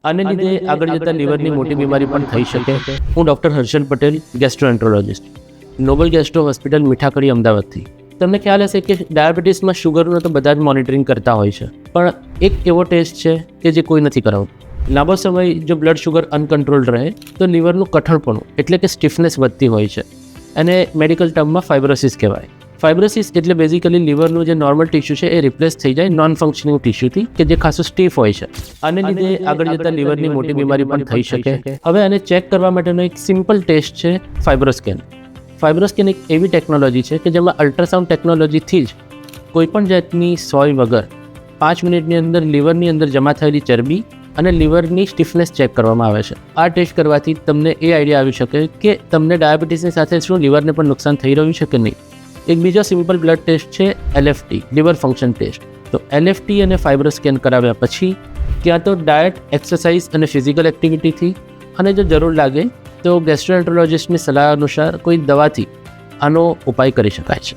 આને લીધે આગળ જતાં લીવરની મોટી બીમારી પણ થઈ શકે. હું doctor Harshal Patel, gastroenterologist, Noble Gastro Hospital, Mithakhali, અમદાવાદથી. તમને ખ્યાલ હશે કે ડાયાબિટીસમાં શુગરનું તો બધા જ મોનિટરિંગ કરતા હોય છે, પણ એક એવો ટેસ્ટ છે કે જે કોઈ નથી કરાવતું. લાંબો સમય જો બ્લડ શુગર અનકન્ટ્રોલ્ડ રહે તો લીવરનું કઠણપણું એટલે કે સ્ટીફનેસ વધતી હોય છે. અને મેડિકલ ટર્મમાં ફાઇબ્રોસિસ કહેવાય. ફાઇબ્રોસિસ એટલે બેઝિકલી લીવરનું જે નોર્મલ ટિશ્યુ છે એ રિપ્લેસ થઈ જાય નોન ફંક્શનિંગ ટિશ્યુથી કે જે ખાસું સ્ટીફ હોય છે. આને લીધે આગળ જતાં લીવરની મોટી બીમારી પણ થઈ શકે. હવે આને ચેક કરવા માટેનો એક સિમ્પલ ટેસ્ટ છે ફાઇબ્રોસ્કેન. ફાઇબ્રોસ્કેન એક એવી ટેકનોલોજી છે કે જેમાં અલ્ટ્રાસાઉન્ડ ટેકનોલોજીથી જ કોઈપણ જાતની સોય વગર 5 મિનિટની અંદર લીવરની અંદર જમા થયેલી ચરબી અને લીવરની સ્ટીફનેસ ચેક કરવામાં આવે છે. આ ટેસ્ટ કરવાથી તમને એ આઈડિયા આવી શકે કે તમને ડાયાબિટીસની સાથે શું લીવરને પણ નુકસાન થઈ રહ્યું છે કે નહીં. એક બીજો સિમ્પલ બ્લડ ટેસ્ટ છે LFT, લીવર ફંક્શન ટેસ્ટ. તો LFT અને ફાઇબ્રોસ્કેન કરાવ્યા પછી ક્યાં તો ડાયટ, એક્સરસાઇઝ અને ફિઝિકલ એક્ટિવિટીથી, અને જો જરૂર લાગે તો ગેસ્ટ્રોએન્ટ્રોલોજિસ્ટની સલાહ અનુસાર કોઈ દવાથી આનો ઉપાય કરી શકાય છે.